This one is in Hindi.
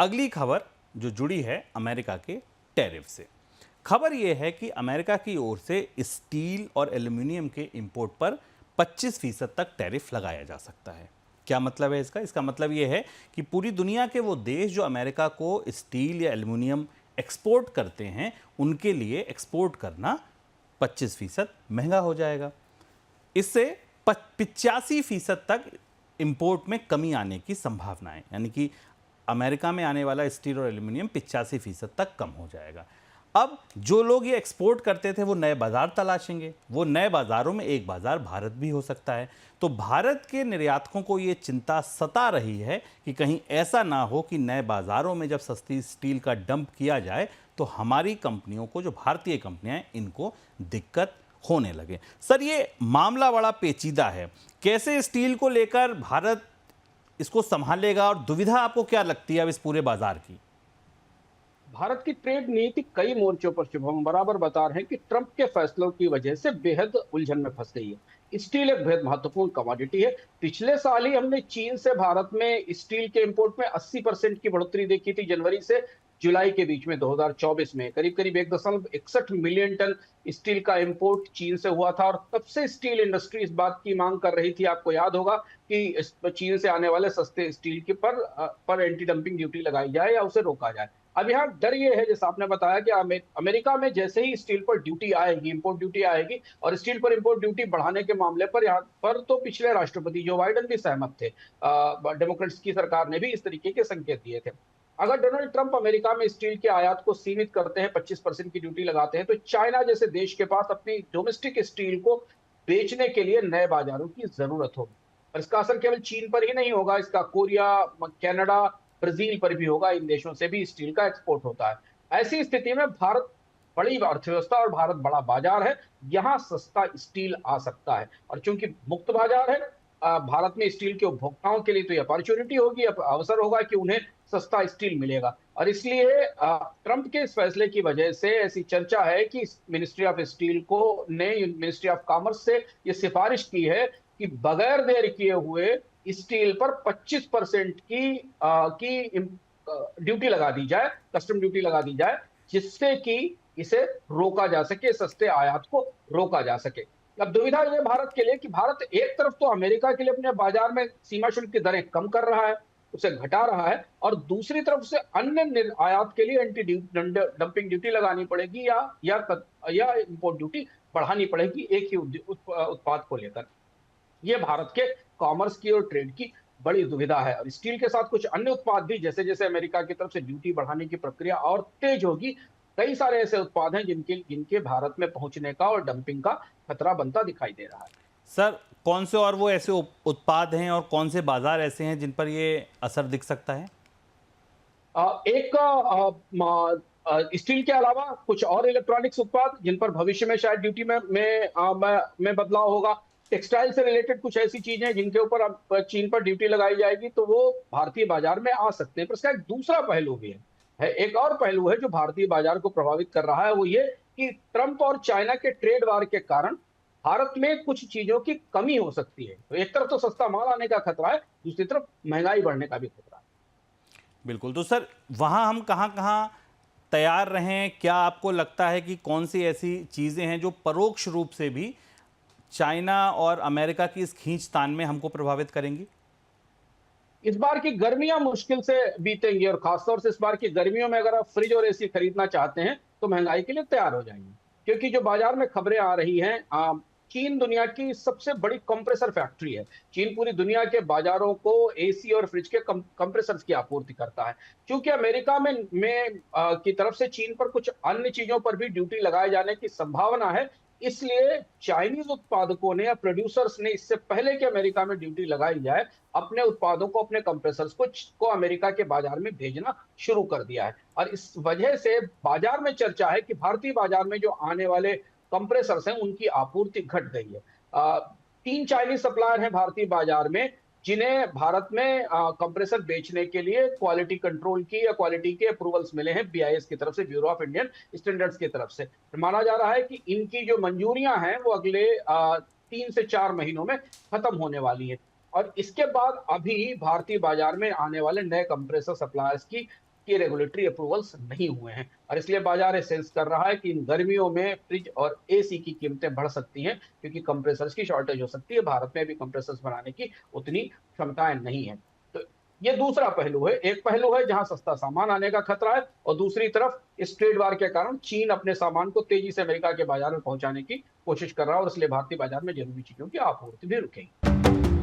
अगली खबर जो जुड़ी है अमेरिका के टैरिफ से। खबर यह है कि अमेरिका की ओर से स्टील और एल्युमिनियम के इंपोर्ट पर 25% तक टैरिफ लगाया जा सकता है। क्या मतलब है इसका? इसका मतलब यह है कि पूरी दुनिया के वो देश जो अमेरिका को स्टील या एल्युमिनियम एक्सपोर्ट करते हैं, उनके लिए एक्सपोर्ट करना 25% महंगा हो जाएगा। इससे 85% तक इंपोर्ट में कमी आने की संभावना है, यानी कि अमेरिका में आने वाला स्टील और एल्युमिनियम 85% तक कम हो जाएगा। अब जो लोग ये एक्सपोर्ट करते थे वो नए बाजार तलाशेंगे, वो नए बाजारों में एक बाजार भारत भी हो सकता है। तो भारत के निर्यातकों को ये चिंता सता रही है कि कहीं ऐसा ना हो कि नए बाजारों में जब सस्ती स्टील का डंप किया जाए तो हमारी कंपनियों को, जो भारतीय कंपनियां हैं, इनको दिक्कत होने लगे। सर, ये मामला बड़ा पेचीदा है। कैसे स्टील को लेकर भारत इसको संभालेगा और दुविधा आपको क्या लगती है अब इस पूरे बाजार की? भारत की ट्रेड नीति कई मोर्चों पर शुभम बराबर बता रहे हैं कि ट्रंप के फैसलों की वजह से बेहद उलझन में फंस गई है। स्टील एक बेहद महत्वपूर्ण कमोडिटी है। पिछले साल ही हमने चीन से भारत में स्टील के इंपोर्ट में 80% की बढ़ोतरी देखी थी। जनवरी से जुलाई के बीच में 2024 में करीब करीब 1.61 मिलियन टन स्टील का इंपोर्ट चीन से हुआ था, और तब से स्टील इंडस्ट्री इस बात की मांग कर रही थी, आपको याद होगा, कि चीन से आने वाले सस्ते स्टील के पर एंटी डंपिंग ड्यूटी लगाई जाए या उसे रोका जाए। अब यहाँ डर ये है, जैसा आपने बताया, कि अमेरिका में जैसे ही स्टील पर ड्यूटी आएगी, इंपोर्ट ड्यूटी आएगी, और स्टील पर इंपोर्ट ड्यूटी बढ़ाने के मामले पर यहाँ पर तो पिछले राष्ट्रपति जो बाइडेन भी सहमत थे। डेमोक्रेट्स की सरकार ने भी इस तरीके के संकेत दिए थे। अगर डोनाल्ड ट्रंप अमेरिका में स्टील के आयात को सीमित करते हैं, 25% की ड्यूटी लगाते हैं, तो चाइना जैसे देश के पास अपनी डोमेस्टिक स्टील को बेचने के लिए नए बाजारों की जरूरत होगी। और इसका असर केवल चीन पर ही नहीं होगा, इसका कोरिया, कनाडा, ब्राजील पर भी होगा। इन देशों से भी स्टील का एक्सपोर्ट होता है। ऐसी स्थिति में भारत बड़ी अर्थव्यवस्था और भारत बड़ा बाजार है, यहाँ सस्ता स्टील आ सकता है। और चूंकि मुक्त बाजार है भारत में, स्टील के उपभोक्ताओं के लिए तो ये अपॉर्चुनिटी होगी, अवसर होगा कि उन्हें सस्ता स्टील मिलेगा। और इसलिए ट्रंप के इस फैसले की वजह से ऐसी चर्चा है कि मिनिस्ट्री ऑफ स्टील को ने मिनिस्ट्री ऑफ कॉमर्स से ये सिफारिश की है कि बगैर देर किए हुए स्टील पर 25% की ड्यूटी लगा दी जाए, कस्टम ड्यूटी लगा दी जाए, जिससे कि इसे रोका जा सके, सस्ते आयात को रोका जा सके। अब दुविधा ये भारत के लिए कि भारत एक तरफ तो अमेरिका के लिए अपने बाजार में सीमा शुल्क की दरें कम कर रहा है, उसे घटा रहा है, और दूसरी तरफ से अन्य आयात के लिए एंटी डंपिंग ड्यूटी लगानी पड़ेगी, या इंपोर्ट ड्यूटी बढ़ानी पड़ेगी एक ही उत्पाद को लेकर। ये भारत के कॉमर्स की और ट्रेड की बड़ी दुविधा है। और स्टील के साथ कुछ अन्य उत्पाद भी, जैसे जैसे अमेरिका की तरफ से ड्यूटी बढ़ाने की प्रक्रिया और तेज होगी, कई सारे ऐसे उत्पाद हैं जिनके जिनके भारत में पहुंचने का और डंपिंग का खतरा बनता दिखाई दे रहा है। सर, कौन से और वो ऐसे उत्पाद हैं और कौन से बाजार ऐसे हैं जिन पर ये असर दिख सकता है? एक स्टील के अलावा कुछ और इलेक्ट्रॉनिक्स उत्पाद जिन पर भविष्य में शायद ड्यूटी में बदलाव होगा। टेक्सटाइल से रिलेटेड कुछ ऐसी चीजें हैं जिनके ऊपर अब चीन पर ड्यूटी लगाई जाएगी, तो वो भारतीय बाजार में आ सकते हैं। पर इसका एक दूसरा पहलू भी है, एक और पहलू है जो भारतीय बाजार को प्रभावित कर रहा है। वो ये कि ट्रंप और चाइना के ट्रेड वार के कारण भारत में कुछ चीजों की कमी हो सकती है। तो एक तरफ तो सस्ता माल आने का खतरा है, दूसरी तरफ महंगाई बढ़ने का भी खतरा है। बिल्कुल। तो सर, वहाँ हम कहाँ कहाँ तैयार रहें? क्या आपको लगता है कि कौन सी ऐसी चीज़ें हैं जो परोक्ष रूप से भी चाइना और अमेरिका की इस खींचतान में हमको प्रभावित करेंगी? इस बार की गर्मियां मुश्किल से बीतेंगी, और खासतौर से इस बार की गर्मियों में अगर आप फ्रिज और एसी खरीदना चाहते हैं तो महंगाई के लिए तैयार हो जाएंगे। क्योंकि जो बाजार में खबरें आ रही हैं, चीन दुनिया की सबसे बड़ी कंप्रेसर फैक्ट्री है। चीन पूरी दुनिया के बाजारों को एसी और फ्रिज के कंप्रेसर्स की आपूर्ति करता है। क्योंकि अमेरिका की तरफ से चीन पर कुछ अन्य चीजों पर भी ड्यूटी लगाए जाने की संभावना है, इसलिए चाइनीज उत्पादकों ने या प्रोड्यूसर्स ने, इससे पहले कि अमेरिका में ड्यूटी लगाई जाए, अपने उत्पादों को, अपने कंप्रेसर्स को अमेरिका के बाजार में भेजना शुरू कर दिया है। और इस वजह से बाजार में चर्चा है कि भारतीय बाजार में जो आने वाले कंप्रेसर्स हैं उनकी आपूर्ति घट गई है। 3 चाइनीज सप्लायर हैं भारतीय बाजार में, जिन्हें भारत में कंप्रेसर बेचने के लिए क्वालिटी कंट्रोल की या क्वालिटी के अप्रूवल्स मिले हैं बीआईएस की तरफ से, ब्यूरो ऑफ इंडियन स्टैंडर्ड्स की तरफ से। माना जा रहा है कि इनकी जो मंजूरियां हैं वो अगले 3 से 4 महीनों में खत्म होने वाली है। और इसके बाद अभी भारतीय बाजार में आने वाले नए कंप्रेसर सप्लायर्स की के रेगुलेटरी अप्रूवल्स नहीं हुए हैं और इसलिए बाजार ये सेंस कर रहा है कि इन गर्मियों में फ्रिज और एसी की कीमतें बढ़ सकती हैं क्योंकि कंप्रेसर्स की शॉर्टेज हो सकती है। भारत में भी कंप्रेसर्स बनाने की उतनी क्षमताएं नहीं है। तो ये दूसरा पहलू है। एक पहलू है जहां सस्ता सामान आने का खतरा है और दूसरी तरफ इस ट्रेड वार के कारण चीन अपने सामान को तेजी से अमेरिका के बाजार में पहुंचाने की कोशिश कर रहा है और इसलिए भारतीय बाजार में जरूरी चीजों की आपूर्ति भी रुकेगी।